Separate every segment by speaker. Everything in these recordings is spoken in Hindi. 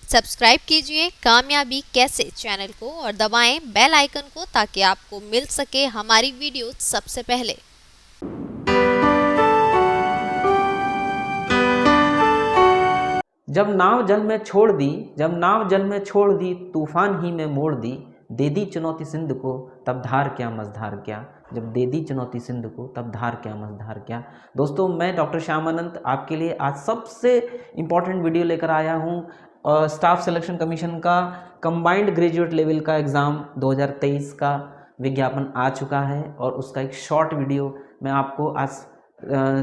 Speaker 1: सब्सक्राइब कीजिए कामयाबी कैसे चैनल को और दबाएं बेल आइकन को ताकि आपको मिल सके हमारी वीडियो सबसे पहले।
Speaker 2: जब नाव जल में छोड़ दी तूफान ही में मोड़ दी, दे दी चुनौती सिंध को तब धार क्या मझधार क्या। जब दे दी चुनौती सिंध को तब धार क्या मझधार क्या। दोस्तों, मैं डॉक्टर श्यामानंद आपके लिए आज सबसे इम्पॉर्टेंट वीडियो लेकर आया हूँ। स्टाफ सिलेक्शन कमीशन का कंबाइंड ग्रेजुएट लेवल का एग्ज़ाम 2023 का विज्ञापन आ चुका है और उसका एक शॉर्ट वीडियो मैं आपको आज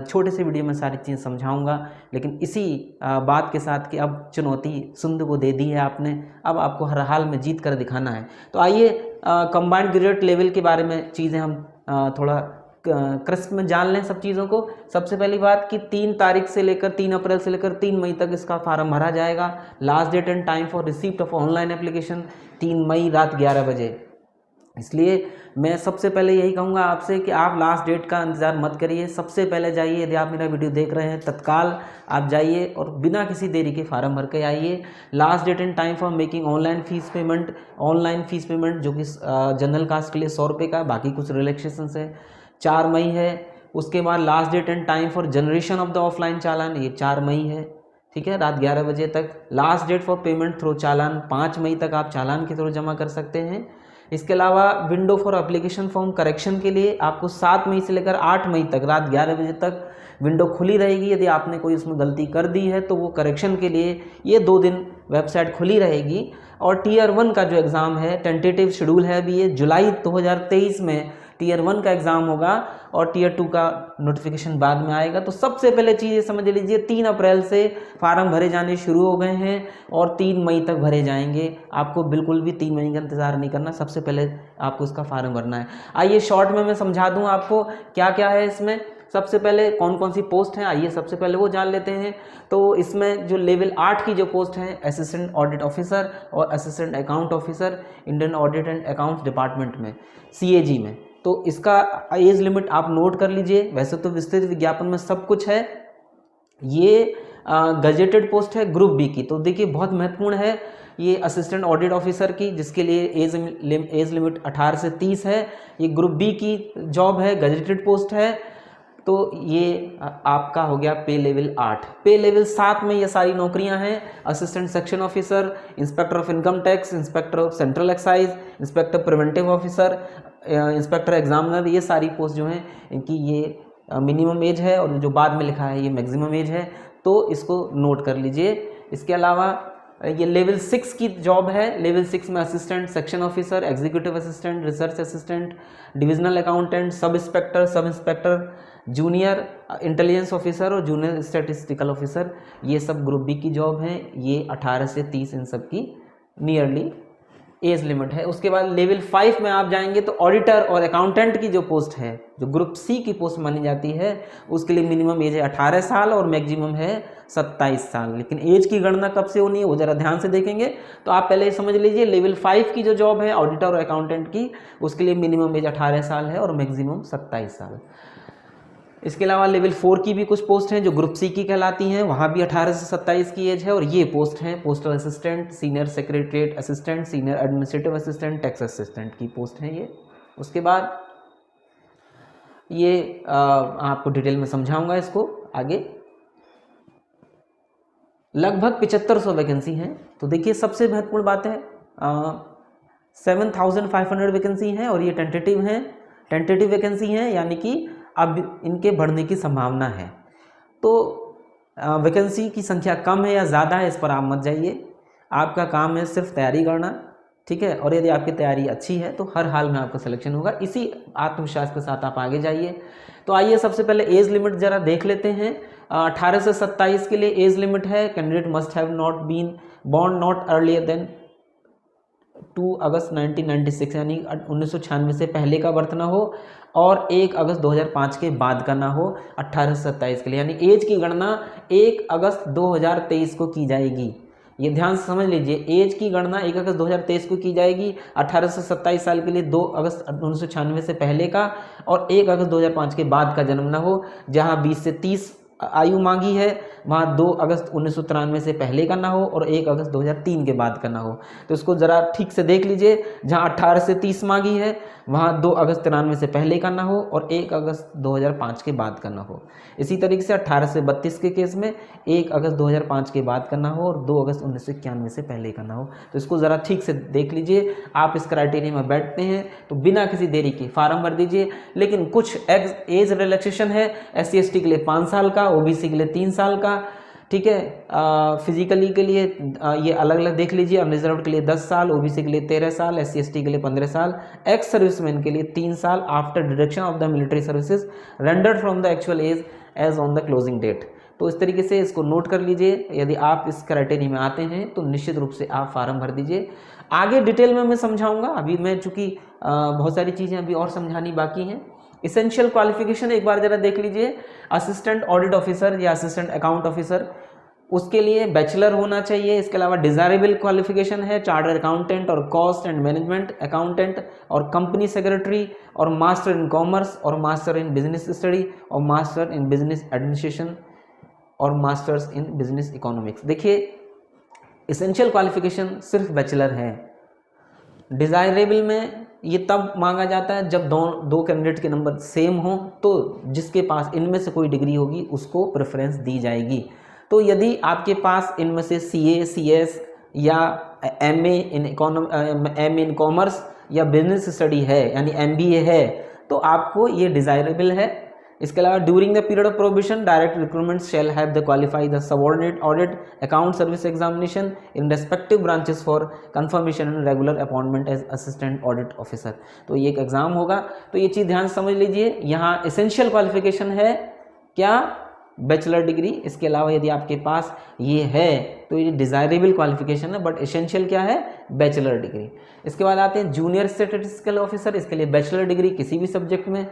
Speaker 2: छोटे से वीडियो में सारी चीज़ समझाऊंगा। लेकिन इसी बात के साथ कि अब चुनौती सिंध को दे दी है आपने, अब आपको हर हाल में जीत कर दिखाना है। तो आइए कंबाइंड ग्रेजुएट लेवल के बारे में चीज़ें हम थोड़ा क्रिस्प में जान लें सब चीज़ों को। सबसे पहली बात कि 3 अप्रैल से लेकर 3 मई तक इसका फार्म भरा जाएगा। Last date and time for receipt of online application 3 मई रात 11 बजे। इसलिए मैं सबसे पहले यही कहूँगा आपसे कि आप लास्ट डेट का इंतज़ार मत करिए। सबसे पहले जाइए, यदि आप मेरा वीडियो देख रहे हैं तत्काल आप जाइए और बिना किसी देरी के फार्म भर के आइए। Last date and time for making online fees payment जो कि जनरल कास्ट के लिए 100 रुपये का, बाकी कुछ रिलैक्सेशन है, 4 मई है। उसके बाद last date and time for generation of the offline challan, ये 4 मई है, ठीक है, रात 11 बजे तक। Last date for payment through challan 5 मई तक आप चालान के थ्रू जमा कर सकते हैं। इसके अलावा window for application form correction के लिए आपको 7 मई से लेकर 8 मई तक रात 11 बजे तक विंडो खुली रहेगी। यदि आपने कोई उसमें गलती कर दी है तो वो करेक्शन के लिए ये 2 दिन वेबसाइट खुली रहेगी। और टीयर 1 का जो एग्ज़ाम है, टेंटेटिव शेड्यूल है अभी, ये जुलाई 2023 में टीयर 1 का एग्ज़ाम होगा और टीयर 2 का नोटिफिकेशन बाद में आएगा। तो सबसे पहले चीज़ ये समझ लीजिए, 3 अप्रैल से फार्म भरे जाने शुरू हो गए हैं और 3 मई तक भरे जाएंगे। आपको बिल्कुल भी 3 मई का इंतज़ार नहीं करना, सबसे पहले आपको इसका फार्म भरना है। आइए शॉर्ट में मैं समझा दूँ आपको क्या क्या है इसमें। सबसे पहले कौन कौन सी पोस्ट हैं, आइए सबसे पहले वो जान लेते हैं। तो इसमें जो लेवल 8 की जो पोस्ट है, असिस्टेंट ऑडिट ऑफिसर और assistant account officer, Indian audit and accounts department में, CAG में। तो इसका एज लिमिट आप नोट कर लीजिए। वैसे तो विस्तृत विज्ञापन में सब कुछ है। ये गजेटेड पोस्ट है ग्रुप बी की, तो देखिए बहुत महत्वपूर्ण है ये असिस्टेंट ऑडिट ऑफिसर की, जिसके लिए एज लिमिट 18 से 30 है। ये ग्रुप बी की जॉब है, गजेटेड पोस्ट है। तो ये आपका हो गया पे लेवल 8। पे लेवल 7 में ये सारी नौकरियां हैं, assistant section officer, inspector of income tax, inspector of central excise, inspector preventive officer, inspector examiner. ये सारी पोस्ट जो हैं इनकी ये मिनिमम एज है और जो बाद में लिखा है ये मैक्सिमम एज है, तो इसको नोट कर लीजिए। इसके अलावा ये लेवल 6 की जॉब है। लेवल 6 में assistant section officer, executive assistant, research assistant, divisional accountant, sub inspector, junior intelligence officer और जूनियर स्टैटिस्टिकल ऑफिसर, ये सब ग्रुप बी की जॉब हैं। ये 18 से 30 इन सब की नियरली एज लिमिट है। उसके बाद लेवल 5 में आप जाएंगे तो ऑडिटर और अकाउंटेंट की जो पोस्ट है, जो ग्रुप सी की पोस्ट मानी जाती है, उसके लिए मिनिमम एज है 18 साल और मैक्सिमम है 27 साल। लेकिन एज की गणना कब से होनी है वो ज़रा ध्यान से देखेंगे। तो आप पहले समझ लीजिए, लेवल 5 की जो जॉब है ऑडिटर और अकाउंटेंट की, उसके लिए मिनिमम एज 18 साल है और मैक्सिमम 27 साल। इसके अलावा लेवल 4 की भी कुछ पोस्ट हैं जो ग्रुप सी की कहलाती हैं, वहाँ भी 18 से 27 की एज है। और ये पोस्ट हैं postal assistant, senior secretariat assistant, senior administrative assistant, tax assistant की पोस्ट हैं ये। उसके बाद ये आपको डिटेल में समझाऊंगा इसको आगे। लगभग 7500 वैकेंसी हैं। तो देखिए सबसे महत्वपूर्ण बात है 7500 वैकेंसी हैं और ये टेंटेटिव हैं, टेंटेटिव वैकेंसी हैं, यानी कि अब इनके बढ़ने की संभावना है। तो वैकेंसी की संख्या कम है या ज़्यादा है इस पर आप मत जाइए, आपका काम है सिर्फ तैयारी करना, ठीक है। और यदि आपकी तैयारी अच्छी है तो हर हाल में आपका सिलेक्शन होगा। इसी आत्मविश्वास के साथ आप आगे जाइए। तो आइए सबसे पहले एज लिमिट ज़रा देख लेते हैं। 18 से 27 के लिए एज लिमिट है, candidate must have not been born not earlier than 2 August 1996, यानी 1996 से पहले का बर्थ ना हो और 1 अगस्त 2005 के बाद का ना हो 18 से 27 के लिए। यानी एज की गणना 1 अगस्त 2023 को की जाएगी। ये ध्यान से समझ लीजिए, एज की गणना 1 अगस्त 2023 को की जाएगी। 18 से 27 साल के लिए 2 अगस्त 1996 से पहले का और 1 अगस्त 2005 के बाद का जन्म ना हो। जहाँ 20 से 30 आयु मांगी है वहाँ 2 अगस्त 1993 से पहले का ना हो और 1 अगस्त 2003 के बाद का ना हो। तो इसको ज़रा ठीक से देख लीजिए, जहाँ 18 से 30 मांगी है वहाँ 2 अगस्त 93 से पहले का ना हो और 1 अगस्त 2005 के बाद का ना हो। इसी तरीके से 18 से 32 के केस में 1 अगस्त 2005 के बाद का ना हो और 2 अगस्त 1991 से पहले का ना हो। तो इसको ज़रा ठीक से देख लीजिए। आप इस क्राइटेरिया में बैठते हैं तो बिना किसी देरी के फार्म भर दीजिए। लेकिन कुछ एज रिलैक्सेशन है, SC/ST के लिए 5 साल का, OBC के लिए 3 साल का, ठीक है। फिजिकली के लिए ये अलग अलग देख लीजिए। अनरिजर्व्ड के लिए 10 साल, OBC के लिए 13 साल, SC/ST के लिए 15 साल, एक्स सर्विसमैन के लिए 3 साल after deduction of the military services rendered from the actual age age on the closing date. तो इस तरीके से इसको नोट कर लीजिए। यदि आप इस क्राइटेरिया में आते हैं तो निश्चित रूप से आप फार्म भर दीजिए। आगे डिटेल में मैं समझाऊंगा, अभी मैं चूँकि बहुत सारी चीज़ें अभी और समझानी बाकी हैं। इसेंशियल क्वालिफिकेशन एक बार जरा देख लीजिए। असिस्टेंट ऑडिट ऑफिसर या असिस्टेंट अकाउंट ऑफिसर, उसके लिए बैचलर होना चाहिए। इसके अलावा डिजायरेबल क्वालिफिकेशन है चार्टर्ड अकाउंटेंट और कॉस्ट एंड मैनेजमेंट अकाउंटेंट और कंपनी सेक्रेटरी और मास्टर इन कॉमर्स और मास्टर इन बिजनेस स्टडी और मास्टर इन बिजनेस एडमिनिस्ट्रेशन और मास्टर्स इन बिजनेस इकोनॉमिक्स। देखिए, इसेंशियल क्वालिफिकेशन सिर्फ बैचलर है। डिजायरेबल में ये तब मांगा जाता है जब दो कैंडिडेट के नंबर सेम हो, तो जिसके पास इनमें से कोई डिग्री होगी उसको प्रेफरेंस दी जाएगी। तो यदि आपके पास इनमें से CA, CS या MA इन कॉमर्स या बिजनेस स्टडी है यानी MBA है तो आपको ये डिजायरेबल है। इसके अलावा during the period of probation direct recruitment shall have the qualify the subordinate audit account service examination in respective branches for confirmation and regular appointment as assistant audit officer. तो ये एक एग्जाम होगा, तो ये चीज़ ध्यान समझ लीजिए। यहाँ एसेंशियल क्वालिफिकेशन है क्या? Bachelor degree. इसके अलावा यदि आपके पास ये है तो ये डिजायरेबल क्वालिफिकेशन है, बट एसेंशियल क्या है? Bachelor degree. इसके बाद आते हैं जूनियर स्टैटिस्टिकल ऑफिसर। इसके लिए बैचलर डिग्री किसी भी सब्जेक्ट में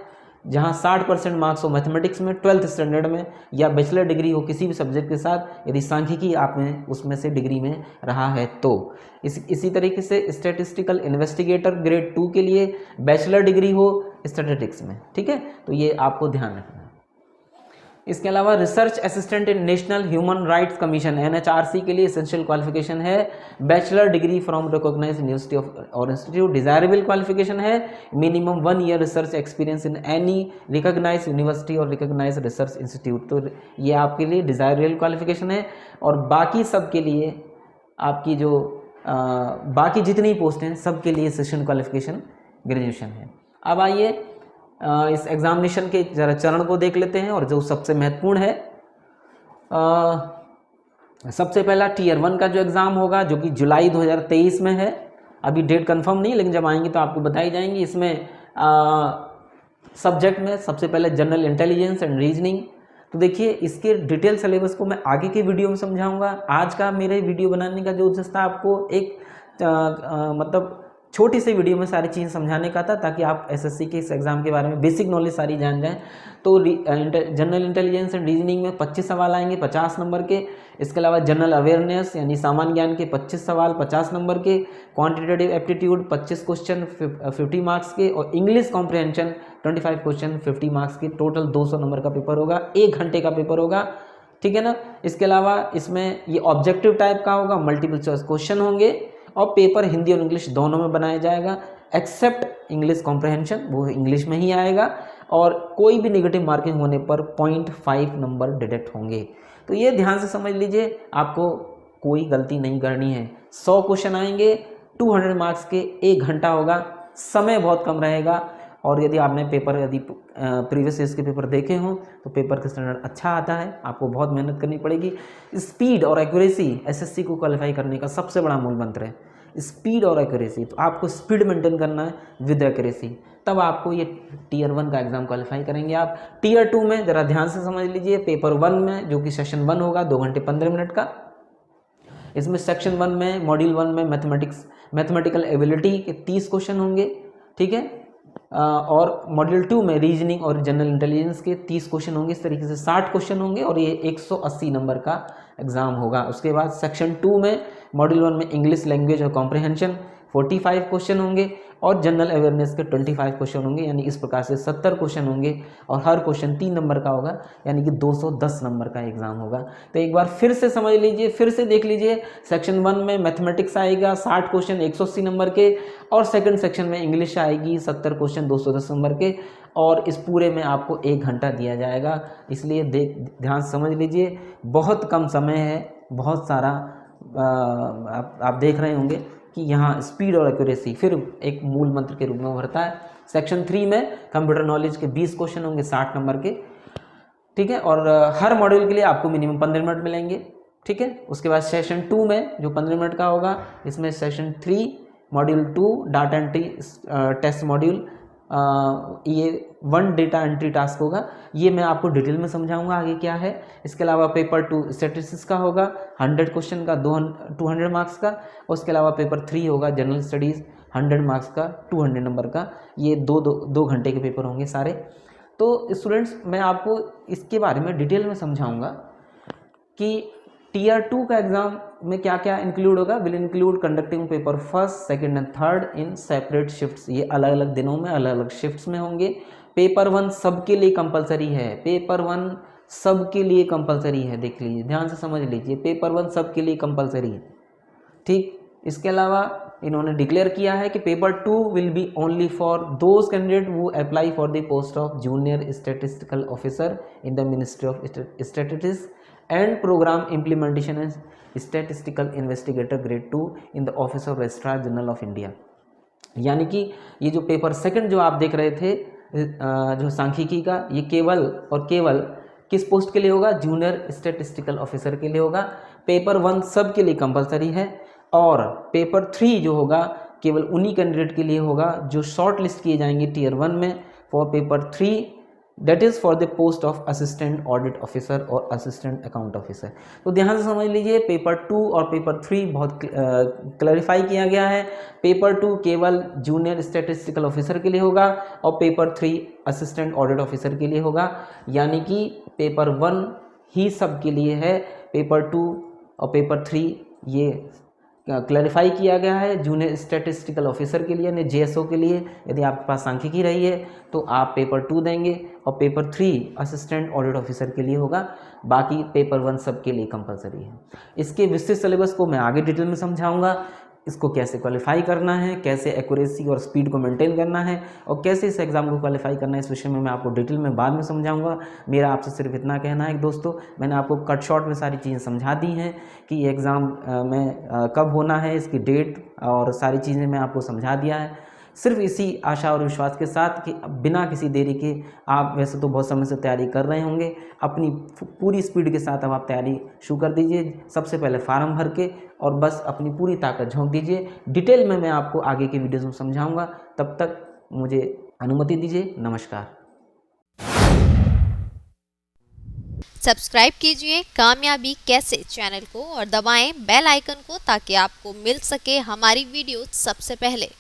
Speaker 2: जहाँ 60% मार्क्स हो मैथमेटिक्स में 12th स्टैंडर्ड में, या बैचलर डिग्री हो किसी भी सब्जेक्ट के साथ यदि सांख्यिकी आपने उसमें से डिग्री में रहा है तो। इसी तरीके से स्टैटिस्टिकल इन्वेस्टिगेटर ग्रेड 2 के लिए बैचलर डिग्री हो स्टैटिस्टिक्स में, ठीक है। तो ये आपको ध्यान रखना है। इसके अलावा research assistant in national human rights commission NHRC के लिए एसेंशियल क्वालिफिकेशन है bachelor degree from recognised university और इंस्टीट्यूट। डिजायरेबल क्वालिफिकेशन है minimum 1 year research experience in any recognised university और रिकॉग्नाइज्ड रिसर्च इंस्टीट्यूट। तो ये आपके लिए डिजायरेबल क्वालिफिकेशन है। और बाकी सब के लिए आपकी जो बाकी जितनी पोस्ट हैं सब के लिए एसेंशियल क्वालिफिकेशन ग्रेजुएशन है। अब आइए इस एग्जामिनेशन के जरा चरण को देख लेते हैं और जो सबसे महत्वपूर्ण है, सबसे पहला Tier 1 का जो एग्ज़ाम होगा जो कि जुलाई 2023 में है। अभी डेट कंफर्म नहीं, लेकिन जब आएंगी तो आपको बताई जाएंगी। इसमें सब्जेक्ट में सबसे पहले जनरल इंटेलिजेंस एंड रीजनिंग। तो देखिए, इसके डिटेल सिलेबस को मैं आगे के वीडियो में समझाऊंगा। आज का मेरे वीडियो बनाने का जो उद्देश्य था आपको एक मतलब छोटी सी वीडियो में सारी चीज़ें समझाने का था, ताकि आप SSC के इस एग्ज़ाम के बारे में बेसिक नॉलेज सारी जान जाएं। तो जनरल इंटेलिजेंस एंड रीजनिंग में 25 सवाल आएंगे 50 नंबर के। इसके अलावा जनरल अवेयरनेस यानी सामान्य ज्ञान के 25 सवाल 50 नंबर के। क्वांटिटेटिव एप्टीट्यूड 25 क्वेश्चन 50 मार्क्स के। और इंग्लिश कॉम्प्रिहेंशन 25 क्वेश्चन 50 मार्क्स के। टोटल 200 नंबर का पेपर होगा, 1 घंटे का पेपर होगा, ठीक है ना। इसके अलावा इसमें ये ऑब्जेक्टिव टाइप का होगा, मल्टीपल चॉइस क्वेश्चन होंगे और पेपर हिंदी और इंग्लिश दोनों में बनाया जाएगा, एक्सेप्ट इंग्लिश कॉम्प्रिहेंशन, वो इंग्लिश में ही आएगा। और कोई भी नेगेटिव मार्किंग होने पर 0.5 नंबर डिडक्ट होंगे। तो ये ध्यान से समझ लीजिए, आपको कोई गलती नहीं करनी है। 100 क्वेश्चन आएंगे 200 मार्क्स के, 1 घंटा होगा, समय बहुत कम रहेगा। और यदि आपने पेपर यदि प्रीवियस ईयर्स के पेपर देखे हों तो पेपर का स्टैंडर्ड अच्छा आता है, आपको बहुत मेहनत करनी पड़ेगी। स्पीड और एक्यूरेसी SSC को क्वालिफाई करने का सबसे बड़ा मूल मंत्र है, स्पीड और एक्यूरेसी। तो आपको स्पीड मेंटेन करना है विद एक्यूरेसी, तब आपको ये Tier 1 का एग्जाम क्वालिफाई करेंगे आप। Tier 2 में ज़रा ध्यान से समझ लीजिए, पेपर 1 में जो कि सेशन 1 होगा 2 घंटे 15 मिनट का। इसमें सेक्शन 1 में मॉड्यूल 1 में मैथमेटिकल एबिलिटी के 30 क्वेश्चन होंगे, ठीक है। और मॉड्यूल 2 में रीजनिंग और जनरल इंटेलिजेंस के 30 क्वेश्चन होंगे। इस तरीके से 60 क्वेश्चन होंगे और ये 180 नंबर का एग्जाम होगा। उसके बाद सेक्शन 2 में मॉड्यूल 1 में इंग्लिश लैंग्वेज और कॉम्प्रिहेंशन 45 क्वेश्चन होंगे और जनरल अवेयरनेस के 25 क्वेश्चन होंगे, यानी इस प्रकार से 70 क्वेश्चन होंगे और हर क्वेश्चन 3 नंबर का होगा, यानी कि 210 नंबर का एग्जाम होगा। तो एक बार फिर से समझ लीजिए, फिर से देख लीजिए, सेक्शन 1 में मैथमेटिक्स आएगा 60 क्वेश्चन 180 नंबर के, और सेकंड सेक्शन में इंग्लिश आएगी 70 क्वेश्चन 210 नंबर के, और इस पूरे में आपको 1 घंटा दिया जाएगा। इसलिए ध्यान समझ लीजिए, बहुत कम समय है, बहुत सारा आप देख रहे होंगे कि यहाँ स्पीड और एक्यूरेसी फिर एक मूल मंत्र के रूप में उभरता है। सेक्शन 3 में कंप्यूटर नॉलेज के 20 क्वेश्चन होंगे 60 नंबर के, ठीक है, और हर मॉड्यूल के लिए आपको मिनिमम 15 मिनट मिलेंगे, ठीक है। उसके बाद सेशन 2 में जो 15 मिनट का होगा, इसमें session 3 module 2 data entry test module, ये 1 डेटा एंट्री टास्क होगा, ये मैं आपको डिटेल में समझाऊंगा आगे क्या है। इसके अलावा पेपर 2 स्टैटिस्टिक्स का होगा 100 क्वेश्चन का 200 मार्क्स का, और उसके अलावा पेपर 3 होगा जनरल स्टडीज़ 100 मार्क्स का 200 नंबर का। ये दो घंटे के पेपर होंगे सारे। तो स्टूडेंट्स, मैं आपको इसके बारे में डिटेल में समझाऊंगा कि टीयर 2 का एग्जाम में क्या क्या इंक्लूड होगा। Will include conducting paper 1st, 2nd and 3rd in separate shifts, ये अलग अलग दिनों में अलग अलग शिफ्ट्स में होंगे। पेपर 1 सबके लिए कंपलसरी है, पेपर 1 सबके लिए कंपलसरी है, देख लीजिए, ध्यान से समझ लीजिए, पेपर 1 सबके लिए कंपलसरी है, ठीक। इसके अलावा इन्होंने डिक्लेयर किया है कि paper 2 will be only for those candidate वो apply for the post of junior statistical officer in the ministry of statistics and programme implementation and statistical investigator grade 2 in the office of registrar general of India. यानी कि ये जो पेपर 2 जो आप देख रहे थे, जो सांख्यिकी का, ये केवल और केवल किस पोस्ट के लिए होगा? जूनियर स्टैटिस्टिकल ऑफिसर के लिए होगा। पेपर 1 सब के लिए कंपलसरी है, और पेपर 3 जो होगा केवल उन्हीं कैंडिडेट के लिए होगा जो शॉर्ट लिस्ट किए जाएंगे टीयर 1 में for paper 3, that is for the post of assistant audit officer और असिस्टेंट अकाउंट ऑफिसर। तो ध्यान से समझ लीजिए, पेपर 2 और पेपर 3 बहुत क्लैरिफाई किया गया है। पेपर 2 केवल जूनियर स्टैटिस्टिकल ऑफिसर के लिए होगा और पेपर 3 असिस्टेंट ऑडिट ऑफिसर के लिए होगा, यानी कि पेपर 1 ही सब के लिए है, पेपर 2 और पेपर 3 ये क्लैरिफाई किया गया है जूनियर स्टैटिस्टिकल ऑफिसर के लिए, यानी जेएसओ के लिए। यदि आपके पास सांख्यिकी रही है तो आप पेपर 2 देंगे, और पेपर 3 असिस्टेंट ऑडिट ऑफिसर के लिए होगा। बाकी पेपर 1 सब के लिए कंपलसरी है। इसके विस्तृत सिलेबस को मैं आगे डिटेल में समझाऊंगा, इसको कैसे क्वालिफाई करना है, कैसे एक्यूरेसी और स्पीड को मेंटेन करना है, और कैसे इस एग्ज़ाम को क्वालिफाई करना है, इस विषय में मैं आपको डिटेल में बाद में समझाऊंगा। मेरा आपसे सिर्फ इतना कहना है कि दोस्तों, मैंने आपको कट शॉर्ट में सारी चीज़ें समझा दी हैं कि ये एग्ज़ाम में कब होना है, इसकी डेट और सारी चीज़ें मैं आपको समझा दिया है। सिर्फ इसी आशा और विश्वास के साथ कि बिना किसी देरी के, आप वैसे तो बहुत समय से तैयारी कर रहे होंगे, अपनी पूरी स्पीड के साथ अब आप तैयारी शुरू कर दीजिए। सबसे पहले फार्म भर के और बस अपनी पूरी ताकत झोंक दीजिए। डिटेल में मैं आपको आगे के वीडियोज़ में समझाऊंगा। तब तक मुझे अनुमति दीजिए। नमस्कार।
Speaker 1: सब्सक्राइब कीजिए कामयाबी कैसे चैनल को और दबाएं बेल आइकन को ताकि आपको मिल सके हमारी वीडियो सबसे पहले।